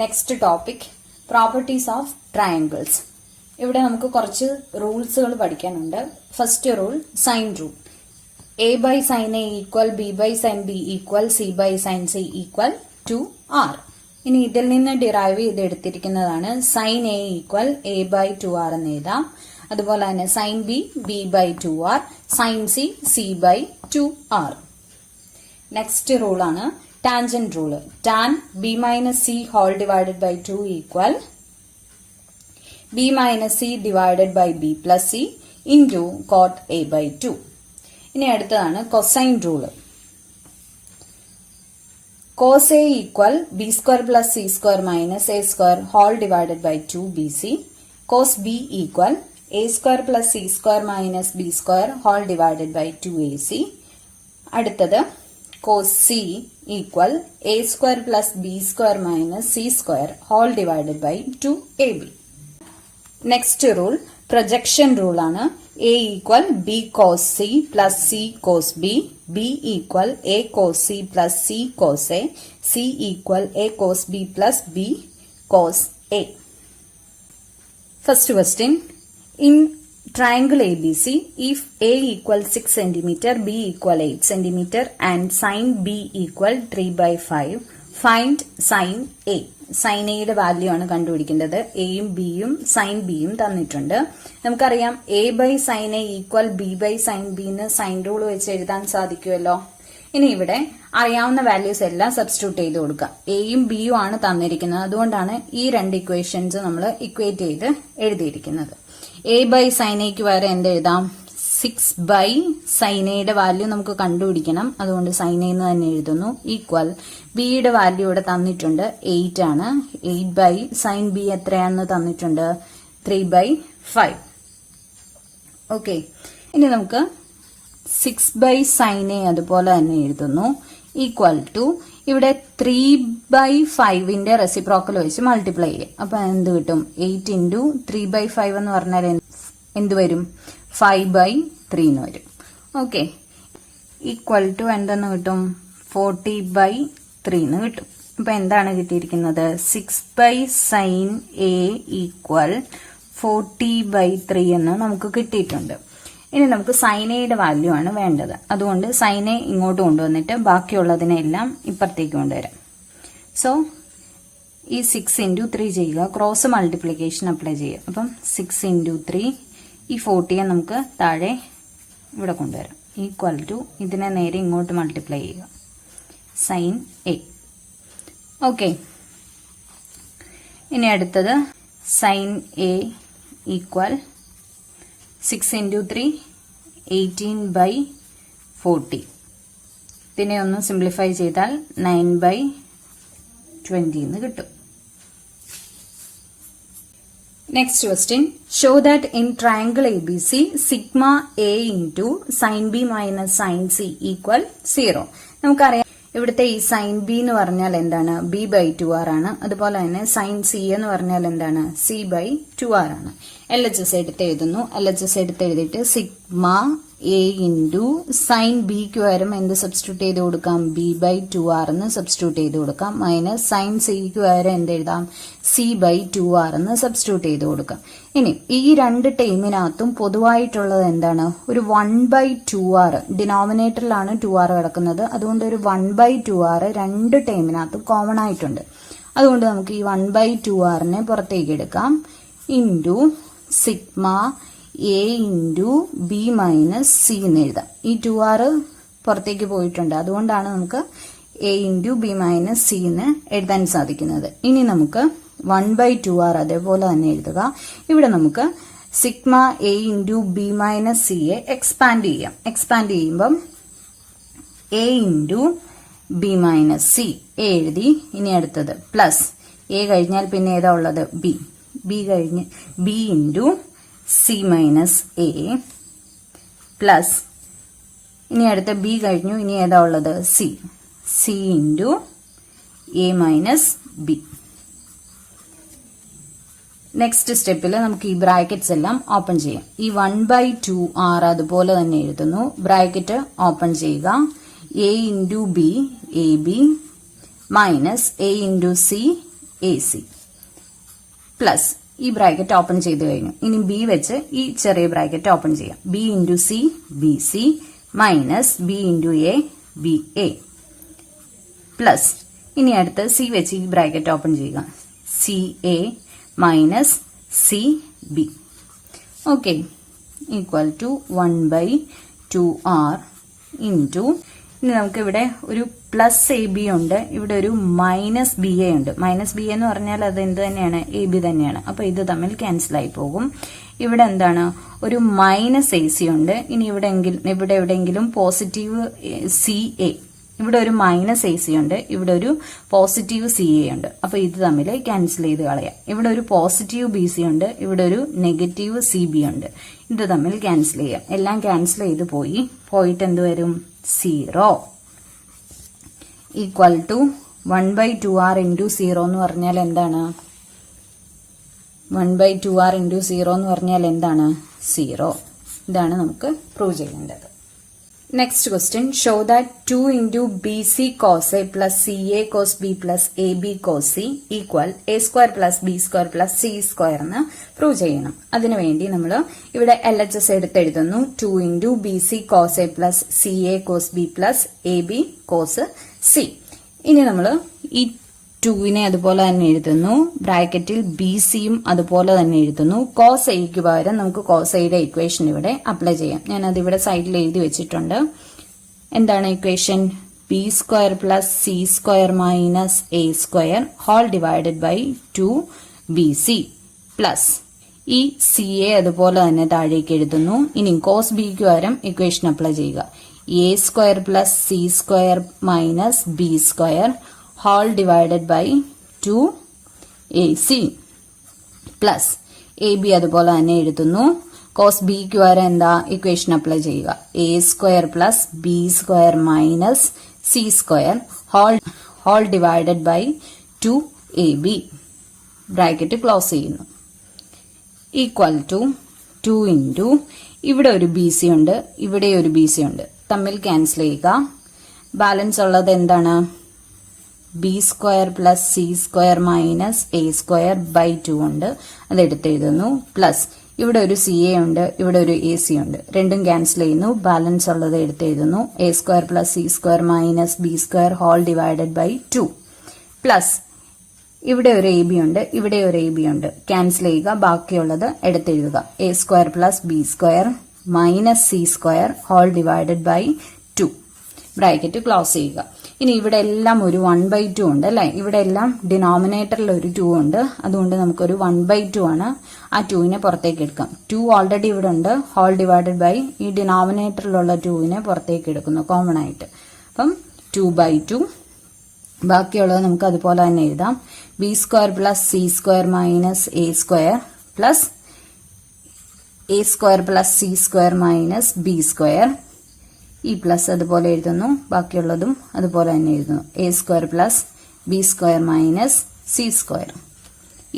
Next topic properties of triangles. ഇവിടെ നമുക്ക് കുറച്ച് റൂൾസുകൾ പഠിക്കാനുണ്ട്. First rule sine rule. A by sine A equal B by sine B equal C by sine C equal to R. ഇനി ഇതിൽ നിന്ന് derive ചെയ്തെടുത്തിരിക്കുന്നതാണ് sine A equal A by two R എന്ന് എഴുതാം. അതുപോലെ തന്നെ sine B B by two R, sine C C by two R. Next റൂളാണ് tangent rule. Tan B minus C whole divided by 2 equal B minus C divided by B plus C into cot A by 2. ഇനി അടുത്തതാണ് cosine rule. Cos A equal B square plus C square minus A square whole divided by 2 B C. Cos B equal A square plus C square minus B square whole divided by 2 A C. അടുത്തത് cos C equal A square plus B square minus C square whole divided by 2 A B. Next rule projection rule ആണ്. A equal B cos C plus C cos B, B equal A cos C plus C cos A, C equal A cos B plus B cos A. First question. In triangle ABC, if A equal 6 cm, B equal 8 cm and sin B equal 3/5, find sin A. sin A യുടെ value ആണ് കണ്ടുപിടിക്കേണ്ടത്. എയും ബിയും sine ബിയും തന്നിട്ടുണ്ട്. നമുക്കറിയാം A by sine A equal B by sine B എന്ന് sine rule വെച്ച് എഴുതാൻ സാധിക്കുമല്ലോ. ഇനി ഇവിടെ അറിയാവുന്ന വാല്യൂസ് എല്ലാം സബ്സ്റ്റിറ്റ്യൂട്ട് ചെയ്ത് കൊടുക്കാം. എയും ബിയും ആണ് തന്നിരിക്കുന്നത്. അതുകൊണ്ടാണ് ഈ രണ്ട് ഇക്വേഷൻസ് നമ്മൾ ഇക്വേറ്റ് ചെയ്ത് എഴുതിയിരിക്കുന്നത്. എ ബൈ സൈൻ എക്ക് വരെ എന്ത് എഴുതാം? 6 ബൈ സൈൻ എയുടെ വാല്യൂ നമുക്ക് കണ്ടുപിടിക്കണം. അതുകൊണ്ട് സൈൻ എ എന്ന് തന്നെ എഴുതുന്നു. ഈക്വൽ ബിയുടെ വാല്യൂ ഇവിടെ തന്നിട്ടുണ്ട് 8 ആണ്. 8 ബൈ സൈൻ ബി എത്രയാണെന്ന് തന്നിട്ടുണ്ട്? 3/5. ഓക്കെ, ഇനി നമുക്ക് 6 ബൈ സൈൻ എ അതുപോലെ തന്നെ എഴുതുന്നു. ഈക്വൽ ടു ഇവിടെ 3/5ന്റെ റെസിപ്രോക്കൽ വെച്ച് മൾട്ടിപ്ലൈ ചെയ്യും. അപ്പൊ എന്ത് കിട്ടും? 8 ഇൻറ്റു 3/5 എന്ന് പറഞ്ഞാൽ എന്ത് വരും? 5/3 എന്ന് വരും. ഓക്കെ, ഈക്വൽ ടു എന്തെന്ന് കിട്ടും? 40/3 എന്ന് കിട്ടും. അപ്പൊ എന്താണ് കിട്ടിയിരിക്കുന്നത്? 6 ബൈ സൈൻ എ ഈക്വൽ 40/3 എന്ന് നമുക്ക് കിട്ടിയിട്ടുണ്ട്. ഇനി നമുക്ക് സൈൻ എയുടെ വാല്യൂ ആണ് വേണ്ടത്. അതുകൊണ്ട് സൈൻ എ ഇങ്ങോട്ട് കൊണ്ടുവന്നിട്ട് ബാക്കിയുള്ളതിനെല്ലാം ഇപ്പുറത്തേക്ക് കൊണ്ടുവരാം. സോ ഈ 6 ഇൻറ്റു 3 ചെയ്യുക, ക്രോസ് മൾട്ടിപ്ലിക്കേഷൻ അപ്ലൈ ചെയ്യുക. അപ്പം 6 ഇൻറ്റു 3, ഈ 40യെ നമുക്ക് താഴെ ഇവിടെ കൊണ്ടുവരാം. ഈക്വൽ ടു ഇതിനെ നേരെ ഇങ്ങോട്ട് മൾട്ടിപ്ലൈ ചെയ്യുക, സൈൻ എ. ഓക്കെ, ഇനി അടുത്തത് സൈൻ എ ഈക്വൽ 6 ഇൻറ്റു 3, 18/40. ഇതിനെ ഒന്ന് സിംപ്ലിഫൈ ചെയ്താൽ 9/20 എന്ന് കിട്ടും. Next question. Show that in triangle ABC sigma A into sine B minus sign C equal 0. നമുക്കറിയാം ഇവിടുത്തെ ഈ സൈൻ ബി എന്ന് പറഞ്ഞാൽ എന്താണ്? b/2r ആണ്. അതുപോലെ തന്നെ സൈൻ സി എന്ന് പറഞ്ഞാൽ എന്താണ്? c/2r ആണ്. LHS എടുത്ത് എഴുതുന്നു. LHS എടുത്ത് എഴുതിയിട്ട് സിഗ്മ എ ഇൻറ്റു സൈൻ ബിക്ക് പകരം എന്ത് സബ്സ്റ്റിറ്റ്യൂട്ട് ചെയ്ത് കൊടുക്കാം? b/2r എന്ന് സബ്സ്റ്റിറ്റ്യൂട്ട് ചെയ്ത് കൊടുക്കാം. മൈനസ് സൈൻ സിക്ക് പകരം എന്ത് എഴുതാം? c/2r എന്ന് സബ്സ്റ്റിറ്റ്യൂട്ട് ചെയ്ത് കൊടുക്കാം. ഇനി ഈ രണ്ട് ടേമിനകത്തും പൊതുവായിട്ടുള്ളത് എന്താണ്? ഒരു 1/2r. ഡിനോമിനേറ്ററിലാണ് 2r കിടക്കുന്നത്. അതുകൊണ്ട് ഒരു 1/2r രണ്ട് ടേമിനകത്തും കോമൺ ആയിട്ടുണ്ട്. അതുകൊണ്ട് നമുക്ക് ഈ 1/2rനെ പുറത്തേക്ക് എടുക്കാം. Into sigma A into B minus C എന്ന് എഴുതാം. ഈ 2r പുറത്തേക്ക് പോയിട്ടുണ്ട്. അതുകൊണ്ടാണ് നമുക്ക് A into B minus C എന്ന് എഴുതാൻ സാധിക്കുന്നത്. ഇനി നമുക്ക് 1/2r അതേപോലെ തന്നെ എഴുതുക. ഇവിടെ നമുക്ക് sigma A into B minus സിയെ എക്സ്പാൻഡ് ചെയ്യാം. എക്സ്പാൻഡ് ചെയ്യുമ്പം A into B minus C എഴുതി. ഇനി അടുത്തത് പ്ലസ് എ കഴിഞ്ഞാൽ പിന്നെ ഏതാ ഉള്ളത്? ബി. ബി കഴിഞ്ഞ് B into C minus A plus ഇനി അടുത്ത ബി കഴിഞ്ഞു. ഇനി ഏതാ ഉള്ളത്? C. C into A minus B. Next സ്റ്റെപ്പിൽ നമുക്ക് ഈ ബ്രാക്കറ്റ്സ് എല്ലാം ഓപ്പൺ ചെയ്യാം. ഈ 1/2r അതുപോലെ തന്നെ എഴുതുന്നു. ബ്രാക്കറ്റ് ഓപ്പൺ ചെയ്യുക. A into B A B minus A into C AC plus ഈ ബ്രാക്കറ്റ് ഓപ്പൺ ചെയ്ത് കഴിഞ്ഞു. ഇനി ബി വെച്ച് ഈ ചെറിയ ബ്രാക്കറ്റ് ഓപ്പൺ ചെയ്യാം. B into C BC minus B into A BA plus ഇനി അടുത്ത് സി വെച്ച് ഈ ബ്രാക്കറ്റ് ഓപ്പൺ ചെയ്യുക. CA minus CB okay equal to 1/2R into ഇനി നമുക്ക് ഇവിടെ ഒരു പ്ലസ് AB ഉണ്ട്, ഇവിടെ ഒരു മൈനസ് BA ഉണ്ട്. മൈനസ് BA എന്ന് പറഞ്ഞാൽ അത് എന്ത് തന്നെയാണ്? AB തന്നെയാണ്. അപ്പൊ ഇത് തമ്മിൽ ക്യാൻസൽ ആയി പോകും. ഇവിടെ എന്താണ്? ഒരു മൈനസ് AC ഉണ്ട്. ഇനി ഇവിടെ എവിടെയെങ്കിലും പോസിറ്റീവ് CA, ഇവിടെ ഒരു മൈനസ് AC ഉണ്ട്, ഇവിടെ ഒരു പോസിറ്റീവ് CA ഉണ്ട്. അപ്പൊ ഇത് തമ്മിൽ ക്യാൻസൽ ചെയ്ത് കളയാം. ഇവിടെ ഒരു പോസിറ്റീവ് BC ഉണ്ട്, ഇവിടെ ഒരു നെഗറ്റീവ് CB ഉണ്ട്. ഇത് തമ്മിൽ ക്യാൻസൽ ചെയ്യാം. എല്ലാം ക്യാൻസൽ ചെയ്ത് പോയിട്ട് എന്ത് വരും? 0 ഈക്വൽ ടു 1/2R ഇൻറ്റു 0 എന്ന് പറഞ്ഞാൽ എന്താണ്? 1/2R ഇൻറ്റു 0 എന്ന് പറഞ്ഞാൽ എന്താണ്? 0. ഇതാണ് നമുക്ക് പ്രൂവ് ചെയ്യേണ്ടത്. Next question, show that 2 into BC cos A plus CA cos B plus AB cos C equal A² plus B² plus C² എന്ന് പ്രൂവ് ചെയ്യണം. അതിനുവേണ്ടി നമ്മൾ ഇവിടെ LHS എടുത്തെഴുതുന്നു. 2 into BC cos A plus CA cos B plus AB cos C. ഇനി നമ്മൾ ഈ 2നെ അതുപോലെ തന്നെ എഴുതുന്നു. ബ്രാക്കറ്റിൽ BCയും അതുപോലെ തന്നെ എഴുതുന്നു. cos Aക്ക് പകരം നമുക്ക് cos Aയുടെ ഇക്വേഷൻ ഇവിടെ അപ്ലൈ ചെയ്യാം. ഞാനത് ഇവിടെ സൈഡിൽ എഴുതി വെച്ചിട്ടുണ്ട്. എന്താണ് equation? B² plus C² minus A² whole divided by 2BC plus ഈ CA അതുപോലെ തന്നെ താഴേക്ക് എഴുതുന്നു. ഇനി cos Bക്ക് പകരം ഇക്വേഷൻ അപ്ലൈ ചെയ്യുക. A² plus C² minus B² whole divided by 2AC plus AB അതുപോലെ തന്നെ എഴുതുന്നു. cos Bക്ക് വരെ എന്താ ഇക്വേഷൻ അപ്ലൈ ചെയ്യുക. A² plus B² minus C² whole divided by 2AB bracket close ചെയ്യുന്നു. ഈക്വൽ ടു 2 ഇൻറ്റു ഇവിടെ ഒരു BC ഉണ്ട്, ഇവിടെ ഒരു BC ഉണ്ട്, തമ്മിൽ ക്യാൻസൽ ചെയ്യുക. ബാലൻസ് ഉള്ളത് എന്താണ്? B² plus C² minus A² by 2 ഉണ്ട്, അത് എടുത്തെഴുതുന്നു. പ്ലസ് ഇവിടെ ഒരു CA ഉണ്ട്, ഇവിടെ ഒരു AC ഉണ്ട്, രണ്ടും ക്യാൻസൽ ചെയ്യുന്നു. ബാലൻസ് ഉള്ളത് എടുത്തെഴുതുന്നു. A² plus C² minus B² whole divided by 2 plus ഇവിടെ ഒരു AB ഉണ്ട്, ഇവിടെ ഒരു AB ഉണ്ട്, ക്യാൻസൽ ചെയ്യുക. ബാക്കിയുള്ളത് എടുത്തെഴുതുക. A² plus B² minus C² whole divided by 2 bracket close ചെയ്യുക. ഇനി ഇവിടെ എല്ലാം ഒരു 1/2 ഉണ്ട് അല്ലെ? ഇവിടെ എല്ലാം ഡിനോമിനേറ്ററിൽ ഒരു 2 ഉണ്ട്, അതുകൊണ്ട് നമുക്കൊരു 1/2 ആണ്. ആ 2നെ പുറത്തേക്ക് എടുക്കാം. 2 ഓൾറെഡി ഇവിടെ ഉണ്ട്, ഹോൾ ഡിവൈഡഡ് ബൈ ഈ ഡിനോമിനേറ്ററിലുള്ള 2നെ പുറത്തേക്ക് എടുക്കുന്നു കോമൺ ആയിട്ട്. അപ്പം 2/2. ബാക്കിയുള്ളത് നമുക്ക് അതുപോലെ തന്നെ എഴുതാം. B² plus C² minus A² plus A² plus C² minus B². ഈ പ്ലസ് അതുപോലെ എഴുതുന്നു. ബാക്കിയുള്ളതും അതുപോലെ തന്നെ എഴുതുന്നു. A² plus B² minus C².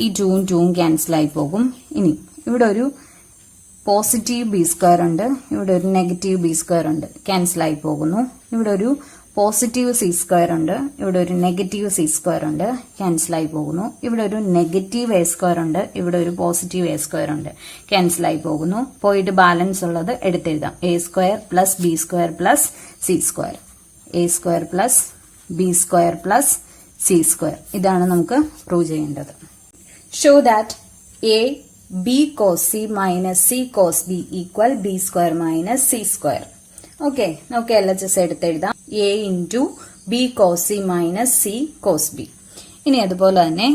ഈ 2ഉം 2ഉം ക്യാൻസൽ ആയി പോകും. ഇനി ഇവിടെ ഒരു പോസിറ്റീവ് B² ഉണ്ട്, ഇവിടെ ഒരു നെഗറ്റീവ് B² ഉണ്ട്, ക്യാൻസൽ ആയി പോകുന്നു. ഇവിടെ ഒരു പോസിറ്റീവ് C² ഉണ്ട്, ഇവിടെ ഒരു നെഗറ്റീവ് C² ഉണ്ട്, ക്യാൻസൽ ആയി പോകുന്നു. ഇവിടെ ഒരു നെഗറ്റീവ് A² ഉണ്ട്, ഇവിടെ ഒരു പോസിറ്റീവ് A² ഉണ്ട്, ക്യാൻസൽ ആയി പോകുന്നു. പോയിട്ട് ബാലൻസ് ഉള്ളത് എടുത്തെഴുതാം. A² plus B² plus C², A² plus B² plus C². ഇതാണ് നമുക്ക് പ്രൂവ് ചെയ്യേണ്ടത്. Show that A B cos C minus C cos B equal B² minus C². Okay, നമുക്ക് LHS എടുത്തെഴുതാം. A into B cos C minus C cos B. ഇനി അതുപോലെ തന്നെ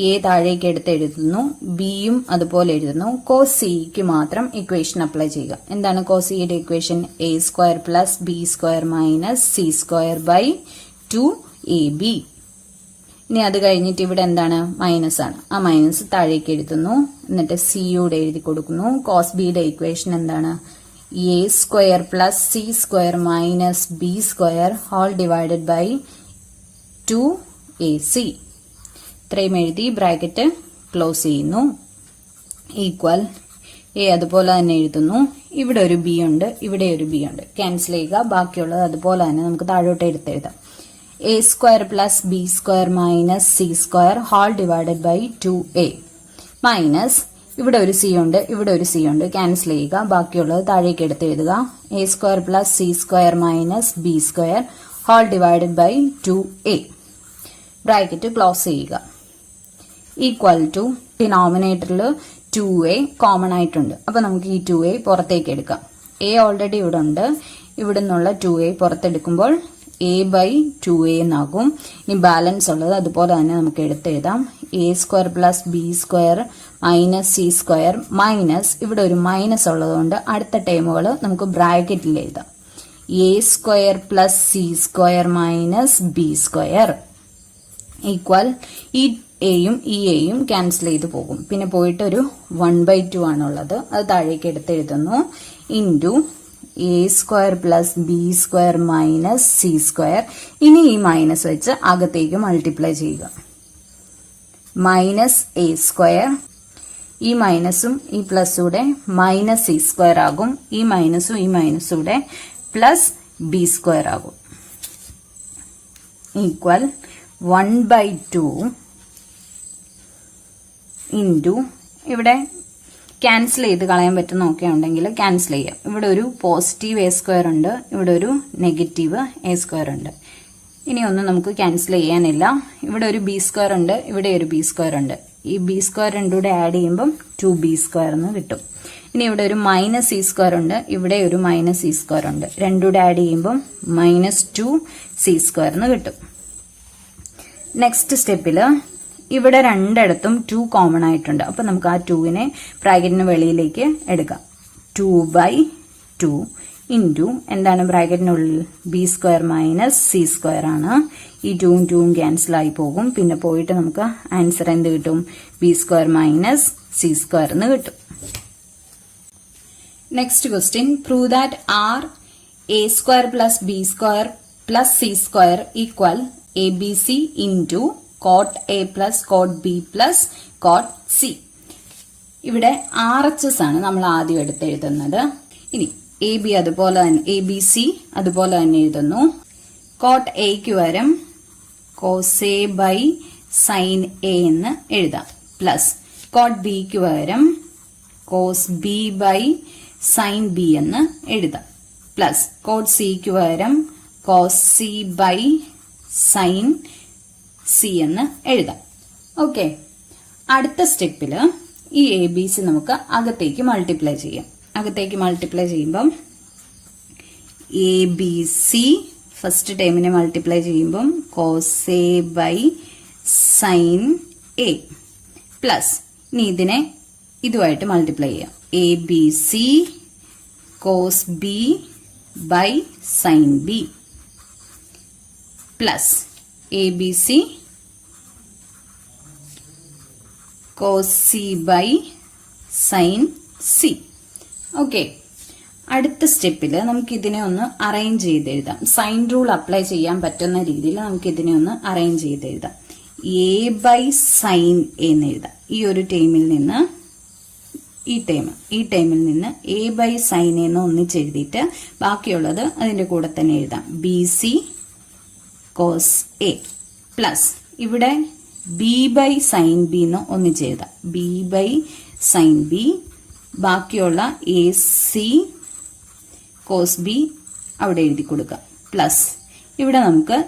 A താഴേക്ക് എടുത്തെഴുതുന്നു, Bയും അതുപോലെ എഴുതുന്നു. cos Cക്ക് മാത്രം ഇക്വേഷൻ അപ്ലൈ ചെയ്യുക. എന്താണ് cos Cയുടെ equation? A² plus B² minus C² by 2AB. ഇനി അത് കഴിഞ്ഞിട്ട് ഇവിടെ എന്താണ്? മൈനസ് ആണ്. ആ മൈനസ് താഴേക്ക് എഴുതുന്നു. എന്നിട്ട് സിയോടെ എഴുതി കൊടുക്കുന്നു. cos Bയുടെ ഇക്വേഷൻ എന്താണ്? A² plus C² minus B² whole divided by 2AC. ഇത്രയും എഴുതി ബ്രാക്കറ്റ് ക്ലോസ് ചെയ്യുന്നു. ഈക്വൽ A അതുപോലെ തന്നെ എഴുതുന്നു. ഇവിടെ ഒരു B ഉണ്ട്, ഇവിടെ ഒരു B ഉണ്ട്, ക്യാൻസൽ ചെയ്യുക. ബാക്കിയുള്ളത് അതുപോലെ തന്നെ നമുക്ക് താഴോട്ട് എടുത്തെഴുതാം. A square plus B square minus C square whole divided by 2a minus ഇവിടെ ഒരു സി ഉണ്ട്, ഇവിടെ ഒരു സി ഉണ്ട്, ക്യാൻസൽ ചെയ്യുക. ബാക്കിയുള്ളത് താഴേക്ക് എടുത്ത് എഴുതുക. A square plus C square minus B square whole divided by 2a bracket close ചെയ്യുക. ഈക്വൽ ടു ഡിനോമിനേറ്ററിൽ 2a കോമൺ ആയിട്ടുണ്ട്. അപ്പൊ നമുക്ക് ഈ 2a പുറത്തേക്ക് എടുക്കാം. a ഓൾറെഡി ഇവിടെ ഉണ്ട്. ഇവിടെ നിന്നുള്ള 2a പുറത്തെടുക്കുമ്പോൾ a ബൈ 2a എന്നാകും. ഇനി ബാലൻസ് ഉള്ളത് അതുപോലെ തന്നെ നമുക്ക് എടുത്തെഴുതാം. A square plus B square minus C square minus ഇവിടെ ഒരു മൈനസ് ഉള്ളതുകൊണ്ട് അടുത്ത ടേമുകൾ നമുക്ക് ബ്രാക്കറ്റിൽ എഴുതാം. A square plus C square minus B square equal ഈ എയും ഈ എയും ക്യാൻസൽ ചെയ്ത് പോകും. പിന്നെ പോയിട്ട് ഒരു 1/2 ആണുള്ളത്, അത് താഴേക്ക് എടുത്തെഴുതുന്നു. Into A square plus B square minus C square. ഇനി ഈ മൈനസ് വെച്ച് അകത്തേക്ക് മൾട്ടിപ്ലൈ ചെയ്യുക. മൈനസ് എ സ്ക്വയർ, ഈ മൈനസും ഈ പ്ലസും കൂടെ മൈനസ് സി സ്ക്വയർ ആകും. ഈ മൈനസും ഈ മൈനസും കൂടെ പ്ലസ് ബി സ്ക്വയർ ആകും. ഈക്വൽ 1/2 ഇൻറ്റു ഇവിടെ ക്യാൻസൽ ചെയ്ത് കളയാൻ പറ്റുന്നൊക്കെ ഉണ്ടെങ്കിൽ ക്യാൻസൽ ചെയ്യാം. ഇവിടെ ഒരു പോസിറ്റീവ് എ സ്ക്വയർ ഉണ്ട്, ഇവിടെ ഒരു നെഗറ്റീവ് എ സ്ക്വയർ ഉണ്ട്. ഇനി ഒന്നും നമുക്ക് ക്യാൻസൽ ചെയ്യാനില്ല. ഇവിടെ ഒരു ബി സ്ക്വയർ ഉണ്ട്, ഇവിടെ ഒരു ബി സ്ക്വയർ ഉണ്ട്. ഈ ബി സ്ക്വയർ രണ്ടും കൂടെ ആഡ് ചെയ്യുമ്പം 2b സ്ക്വയർ എന്ന് കിട്ടും. ഇനി ഇവിടെ ഒരു മൈനസ് സി സ്ക്വയർ ഉണ്ട്, ഇവിടെ ഒരു മൈനസ് സി സ്ക്വയർ ഉണ്ട്. രണ്ടും കൂടെ ആഡ് ചെയ്യുമ്പം -2c സ്ക്വയർ എന്ന് കിട്ടും. നെക്സ്റ്റ് സ്റ്റെപ്പില് ഇവിടെ രണ്ടിടത്തും 2 കോമൺ ആയിട്ടുണ്ട്. അപ്പൊ നമുക്ക് ആ 2നെ ബ്രാക്കറ്റിന് വെളിയിലേക്ക് എടുക്കാം. 2/2 ഇൻറ്റു എന്താണ് ബ്രാക്കറ്റിനുള്ളിൽ B square minus C square ആണ്. ഈ 2ഉം 2ഉം ക്യാൻസൽ ആയി പോകും. പിന്നെ പോയിട്ട് നമുക്ക് ആൻസർ എന്ത് കിട്ടും? B square minus C square എന്ന് കിട്ടും. Next question, prove that are A square plus B square plus C square equal A B C into cot A plus coat B plus coat C. ഇവിടെ RHS ആണ് നമ്മൾ ആദ്യം എടുത്തെഴുതുന്നത്. ഇനി A B അതുപോലെ തന്നെ A B C അതുപോലെ തന്നെ എഴുതുന്നു. കോട്ട് എക്ക് പകരം cos A by sine A എന്ന് എഴുതാം. പ്ലസ് കോട്ട് ബിക്ക് പകരം cos B by sine B എന്ന് എഴുതാം. പ്ലസ് കോട്ട് സിക്ക് പകരം cos C by sine C എന്ന് എഴുതാം. ഓക്കെ, അടുത്ത സ്റ്റെപ്പില് ഈ എ ബി സി നമുക്ക് അകത്തേക്ക് മൾട്ടിപ്ലൈ ചെയ്യാം. അകത്തേക്ക് മൾട്ടിപ്ലൈ ചെയ്യുമ്പം എ ബി സി ഫസ്റ്റ് ടേമിനെ മൾട്ടിപ്ലൈ ചെയ്യുമ്പം cos A by sine A plus ഇനി ഇതിനെ ഇതുമായിട്ട് മൾട്ടിപ്ലൈ ചെയ്യാം. A B C cos B by sine B plus A B C cos C by sine C. Okay, അടുത്ത സ്റ്റെപ്പിൽ നമുക്ക് ഇതിനെ ഒന്ന് അറേഞ്ച് ചെയ്ത് എഴുതാം. സൈൻ റൂൾ അപ്ലൈ ചെയ്യാൻ പറ്റുന്ന രീതിയിൽ നമുക്ക് ഇതിനെ ഒന്ന് അറേഞ്ച് ചെയ്ത് എഴുതാം. എ ബൈ സൈൻ എന്ന് എഴുതാം. ഈ ഒരു ടേമിൽ നിന്ന് ഈ ടേമിൽ നിന്ന് എ ബൈ സൈൻ എന്ന് ഒന്നിച്ചെഴുതിയിട്ട് ബാക്കിയുള്ളത് അതിന്റെ കൂടെ തന്നെ എഴുതാം. B C cos A plus ഇവിടെ ബി ബൈ സൈൻ ബി എന്ന് ഒന്നിച്ചെഴുതാം. ബി ബൈ സൈൻ ബി ബാക്കിയുള്ള എ സി കോസ് ബി അവിടെ എഴുതി കൊടുക്കാം. പ്ലസ് ഇവിടെ നമുക്ക്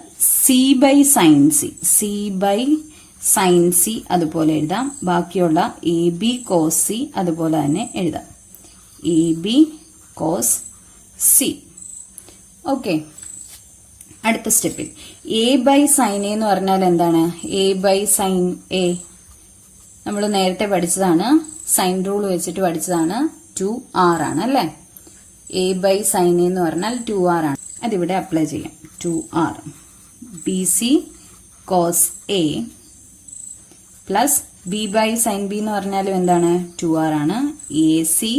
C by sine C, C by sine C അതുപോലെ എഴുതാം. ബാക്കിയുള്ള എ ബി കോസ് സി അതുപോലെ തന്നെ എഴുതാം. A B cos C. Okay, അടുത്ത സ്റ്റെപ്പിൽ എ ബൈ സൈൻ എ എന്ന് പറഞ്ഞാൽ എന്താണ്? എ ബൈ സൈൻ എ നമ്മൾ നേരത്തെ പഠിച്ചതാണ്, സൈൻ റൂൾ വെച്ചിട്ട് പഠിച്ചതാണ്. 2r ആണ് അല്ലേ? എ ബൈ സൈൻ എ എന്ന് പറഞ്ഞാൽ 2r ആണ്. അതിവിടെ അപ്ലൈ ചെയ്യാം. 2r B C cos A plus B by sine B എന്ന് പറഞ്ഞാലും എന്താണ്? 2r ആണ്. A C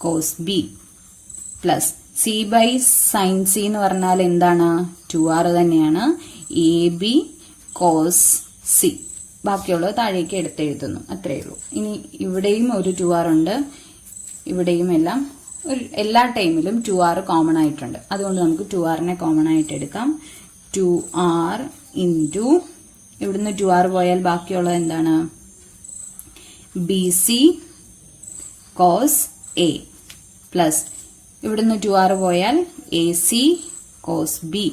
cos B plus C by sine C എന്ന് പറഞ്ഞാൽ എന്താണ്? 2r തന്നെയാണ്. A B cos C. ബാക്കിയുള്ളത് താഴേക്ക് എടുത്തെഴുതുന്നു. അത്രയേ ഉള്ളൂ. ഇനി ഇവിടെയും ഒരു 2r ഉണ്ട്, ഇവിടെയും എല്ലാം എല്ലാ ടൈമിലും 2r കോമൺ ആയിട്ടുണ്ട്. അതുകൊണ്ട് നമുക്ക് 2rനെ കോമൺ ആയിട്ട് എടുക്കാം. 2r ഇൻറ്റു ഇവിടുന്ന് 2r പോയാൽ ബാക്കിയുള്ളത് എന്താണ്? BC cos A പ്ലസ് ഇവിടുന്ന് 2r പോയാൽ AC cos B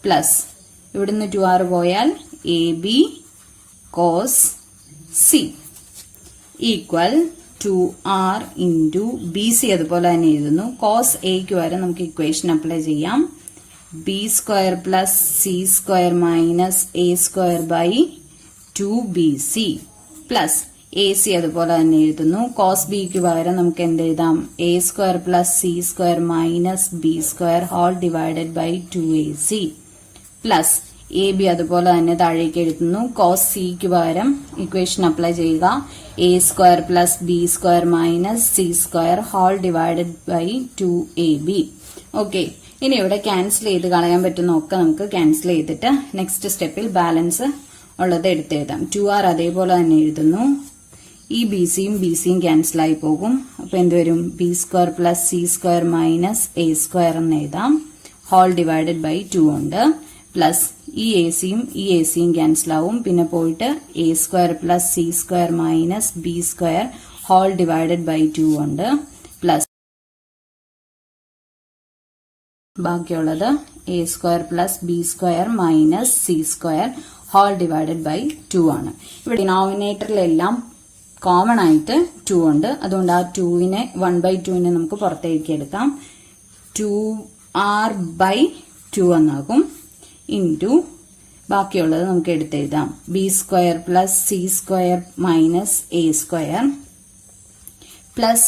പ്ലസ് ഇവിടുന്ന് 2r പോയാൽ AB cos C equal 2r into BC അതുപോലെ തന്നെ എഴുതുന്നു. cos Aക്ക് വരെ നമുക്ക് ഇക്വേഷൻ അപ്ലൈ ചെയ്യാം. B square plus C square minus A square by 2BC plus AC അതുപോലെ തന്നെ എഴുതുന്നു. cos Bക്ക് പകരം നമുക്ക് എന്ത് എഴുതാം? A square plus C square minus B square whole divided by 2AC plus AB അതുപോലെ തന്നെ താഴേക്ക് എഴുതുന്നു. cos Cക്ക് പകരം ഇക്വേഷൻ അപ്ലൈ ചെയ്യുക. A square plus B square minus C square whole divided by 2AB. Okay, ഇനി ഇവിടെ ക്യാൻസൽ ചെയ്ത് കളയാൻ പറ്റുന്നൊക്കെ നമുക്ക് ക്യാൻസൽ ചെയ്തിട്ട് നെക്സ്റ്റ് സ്റ്റെപ്പിൽ ബാലൻസ് ഉള്ളത് എടുത്തെഴുതാം. 2r അതേപോലെ തന്നെ എഴുതുന്നു. ഈ BCയും BCയും ക്യാൻസൽ ആയി പോകും. അപ്പൊ എന്തുവരും? B square plus C square minus A square എന്ന് എഴുതാം. ഹോൾ ഡിവൈഡഡ് ബൈ 2 ഉണ്ട്. പ്ലസ് ഈ ACയും ക്യാൻസൽ ആവും. പിന്നെ പോയിട്ട് A square plus C square minus B square whole divided by 2 ഉണ്ട്. പ്ലസ് ബാക്കിയുള്ളത് A square plus B square minus C square whole divided by 2 ആണ്. ഇവിടെ ഡിനോമിനേറ്ററിലെല്ലാം കോമൺ ആയിട്ട് 2 ഉണ്ട്. അതുകൊണ്ട് ആ 2നെ 1/2നെ നമുക്ക് പുറത്തേക്ക് എടുക്കാം. 2r ബൈ 2 എന്നാകും. ഇൻറ്റു ബാക്കിയുള്ളത് നമുക്ക് എടുത്തെഴുതാം. B square plus C square minus A square plus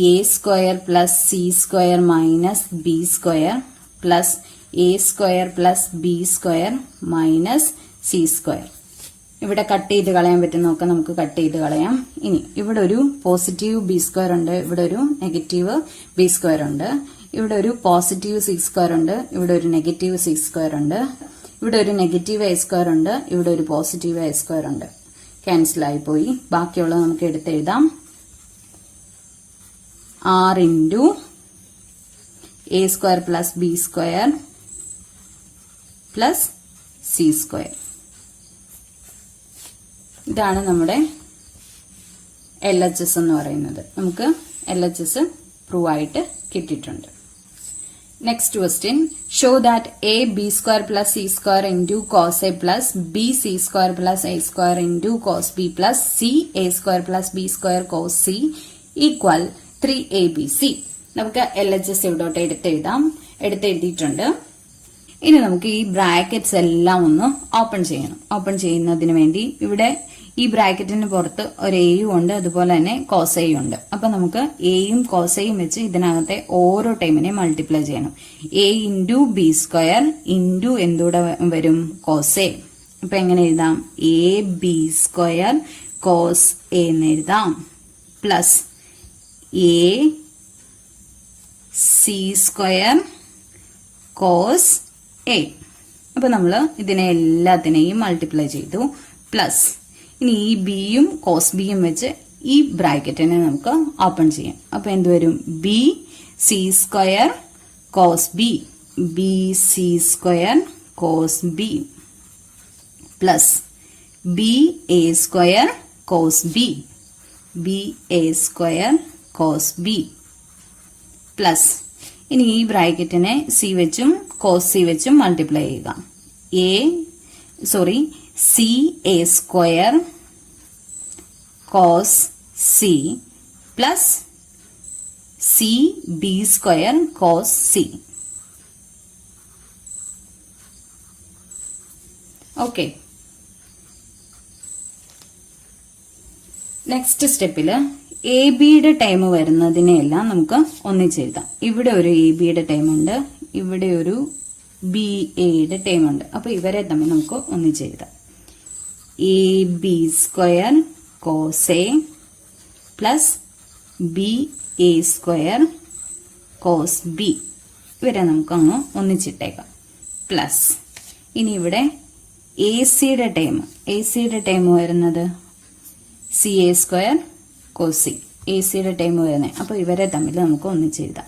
A square plus C square minus B square plus A square plus B square minus C square. ഇവിടെ കട്ട് ചെയ്ത് കളയാൻ പറ്റുന്നൊക്കെ നമുക്ക് കട്ട് ചെയ്ത് കളയാം. ഇനി ഇവിടെ ഒരു പോസിറ്റീവ് B സ്ക്വയർ ഉണ്ട്, ഇവിടെ ഒരു നെഗറ്റീവ് B സ്ക്വയർ ഉണ്ട്, ഇവിടെ ഒരു പോസിറ്റീവ് C സ്ക്വയർ ഉണ്ട്, ഇവിടെ ഒരു നെഗറ്റീവ് C സ്ക്വയർ ഉണ്ട്, ഇവിടെ ഒരു നെഗറ്റീവ് A സ്ക്വയർ ഉണ്ട്, ഇവിടെ ഒരു പോസിറ്റീവ് A സ്ക്വയർ ഉണ്ട്. ക്യാൻസൽ ആയി പോയി. ബാക്കിയുള്ളത് നമുക്ക് എടുത്തെഴുതാം. r into A square plus B square plus C square. ഇതാണ് നമ്മുടെ LHS എന്ന് പറയുന്നത്. നമുക്ക് LHS പ്രൂവ് ആയിട്ട് കിട്ടിയിട്ടുണ്ട്. Next question, show that A B square plus C square into cos A plus B C square plus A square into cos B plus C A square plus B square cos C equal 3ABC. നമുക്ക് LHS ഇവിടോട്ട് എടുത്തെഴുതിയിട്ടുണ്ട്. ഇനി നമുക്ക് ഈ brackets എല്ലാം ഒന്ന് open ചെയ്യണം. Open ചെയ്യുന്നതിന് വേണ്ടി ഇവിടെ ഈ ബ്രാക്കറ്റിന് പുറത്ത് ഒരു എയും ഉണ്ട്, അതുപോലെ തന്നെ കോസയും ഉണ്ട്. അപ്പൊ നമുക്ക് എയും കോസയും വെച്ച് ഇതിനകത്തെ ഓരോ ടൈമിനെ മൾട്ടിപ്ലൈ ചെയ്യണം. A into B square into എന്തൂടെ വരും? കോസെ. അപ്പൊ എങ്ങനെ എഴുതാം? AB സ്ക്വയർ കോസ് A എന്ന് എഴുതാം. Plus AC square cos A. അപ്പൊ നമ്മള് ഇതിനെ എല്ലാത്തിനെയും മൾട്ടിപ്ലൈ ചെയ്തു. പ്ലസ് ഇനി ഈ ബിയും കോസ് ബിയും വെച്ച് ഈ ബ്രാക്കറ്റിനെ നമുക്ക് ഓപ്പൺ ചെയ്യാം. അപ്പൊ എന്തുവരും? BC square cos B, BC square cos B plus BA square cos B, BA square cos B plus ഇനി ഈ ബ്രാക്കറ്റിനെ C വെച്ചും കോസ് C വെച്ചും മൾട്ടിപ്ലൈ ചെയ്യുക. CA square cos C plus CB square cos C. Okay, next സ്റ്റെപ്പില് A ബിയുടെ time വരുന്നതിനെല്ലാം നമുക്ക് ഒന്നിച്ചെഴുതാം. ഇവിടെ ഒരു എ ബിയുടെ ടൈം ഉണ്ട്, ഇവിടെ ഒരു ബി എയുടെ ടൈം ഉണ്ട്. അപ്പൊ ഇവരെ തമ്മിൽ നമുക്ക് ഒന്നിച്ചെഴുതാം. AB square cos A plus BA square cos B. ഇവരെ നമുക്ക് അങ്ങ് ഒന്നിച്ചിട്ടേക്കാം. പ്ലസ് ഇനി ഇവിടെ AC യുടെ ടൈം വരുന്നത് CA square cos C. AC യുടെ ടൈം വരുന്നത്. അപ്പൊ ഇവരെ തമ്മിൽ നമുക്ക് ഒന്നിച്ചെഴുതാം.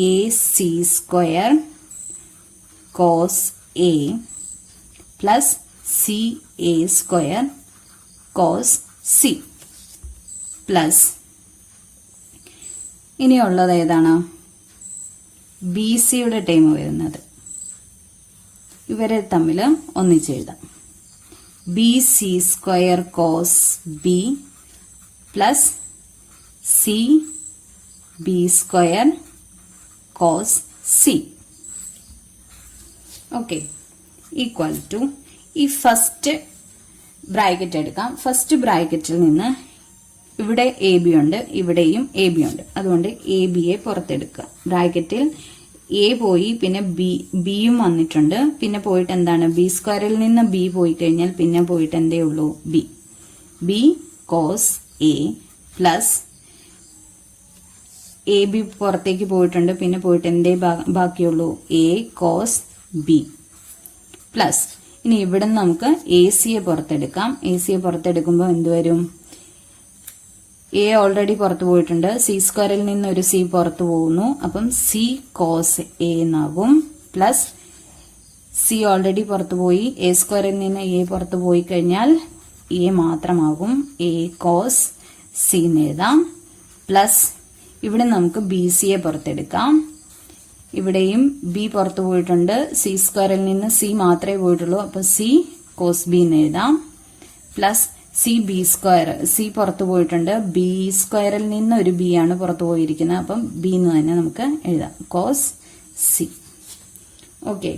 AC square cos A plus C A square cos C plus ഇനിയുള്ളത് ഏതാണ്? ബി സിയുടെ ടൈം വരുന്നത്. ഇവരെ തമ്മിൽ ഒന്നിച്ചെഴുതാം. B C square cos B plus C B square cos C. Okay, equal to ഈ ഫസ്റ്റ് ബ്രാക്കറ്റ് എടുക്കാം. ഫസ്റ്റ് ബ്രാക്കറ്റിൽ നിന്ന് ഇവിടെ എ ബി ഉണ്ട്, ഇവിടെയും എ ബി ഉണ്ട്. അതുകൊണ്ട് എ ബിയെ പുറത്തെടുക്കുക. ബ്രാക്കറ്റിൽ എ പോയി, പിന്നെ ബിയും വന്നിട്ടുണ്ട്. പിന്നെ പോയിട്ട് എന്താണ്? ബി സ്ക്വയറിൽ നിന്ന് ബി പോയി കഴിഞ്ഞാൽ പിന്നെ പോയിട്ട് എന്തേ ഉള്ളൂ? B. B cos A plus A B പുറത്തേക്ക് പോയിട്ടുണ്ട്. പിന്നെ പോയിട്ട് എന്തേ ബാക്കിയുള്ളൂ? എ കോസ് ബി പ്ലസ് ഇനി ഇവിടെ നമുക്ക് എ സിയെ പുറത്തെടുക്കാം. എ സിയെ പുറത്തെടുക്കുമ്പോൾ എന്ത് വരും? എ ഓൾറെഡി പുറത്തു പോയിട്ടുണ്ട്. സി സ്ക്വയറിൽ നിന്ന് ഒരു സി പുറത്തു പോകുന്നു. അപ്പം സി കോസ് എ എന്നാകും. പ്ലസ് സി ഓൾറെഡി പുറത്തു പോയി. എ സ്ക്വയറിൽ നിന്ന് എ പുറത്തു പോയി കഴിഞ്ഞാൽ എ മാത്രമാകും. എ കോസ് സി എന്ന് എഴുതാം. പ്ലസ് ഇവിടെ നമുക്ക് ബി സിയെ പുറത്തെടുക്കാം. ഇവിടെയും ബി പുറത്തു പോയിട്ടുണ്ട്. സി സ്ക്വയറിൽ നിന്ന് സി മാത്രമേ പോയിട്ടുള്ളൂ. അപ്പൊ സി കോസ് ബി എന്ന് എഴുതാം. Plus C B square, C പുറത്തു പോയിട്ടുണ്ട്. ബി സ്ക്വയറിൽ നിന്ന് ഒരു ബി ആണ് പുറത്തു പോയിരിക്കുന്നത്. അപ്പം ബി എന്ന് തന്നെ നമുക്ക് എഴുതാം. Cos C. Okay,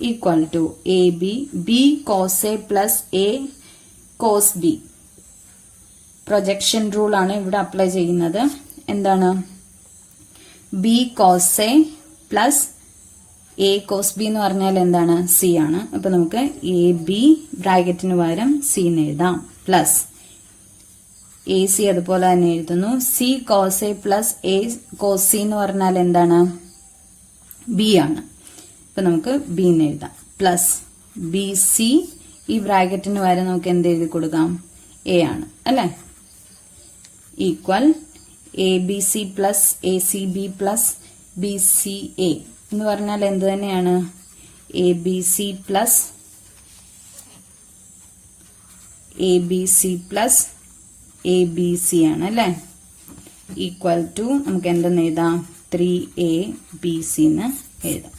equal to A B. B cos A plus A cos B. Projection rule ആണ് ഇവിടെ അപ്ലൈ ചെയ്യുന്നത്. എന്താണ്? B cos A plus A cos B എന്ന് പറഞ്ഞാൽ എന്താണ്? സി ആണ്. അപ്പൊ നമുക്ക് എ ബി ബ്രാക്കറ്റിന് പകരം സി എന്ന് എഴുതാം. പ്ലസ് എ സി അതുപോലെ തന്നെ എഴുതുന്നു. C cos A plus A cos C എന്ന് പറഞ്ഞാൽ എന്താണ്? ബി ആണ്. അപ്പൊ നമുക്ക് ബി എന്ന് എഴുതാം. പ്ലസ് ബി സി ഈ ബ്രാക്കറ്റിന് പകരം നമുക്ക് എന്ത് എഴുതി കൊടുക്കാം? എ ആണ് അല്ലെ? Equal A B C plus A C B plus B C A എന്ന് പറഞ്ഞാൽ എന്ത് തന്നെയാണ്? A B C plus A B C plus A B C ആണ് അല്ലെ? ഈക്വൽ ടു നമുക്ക് എന്തെന്ന് എഴുതാം? 3 എ ബി സി എന്ന് എഴുതാം.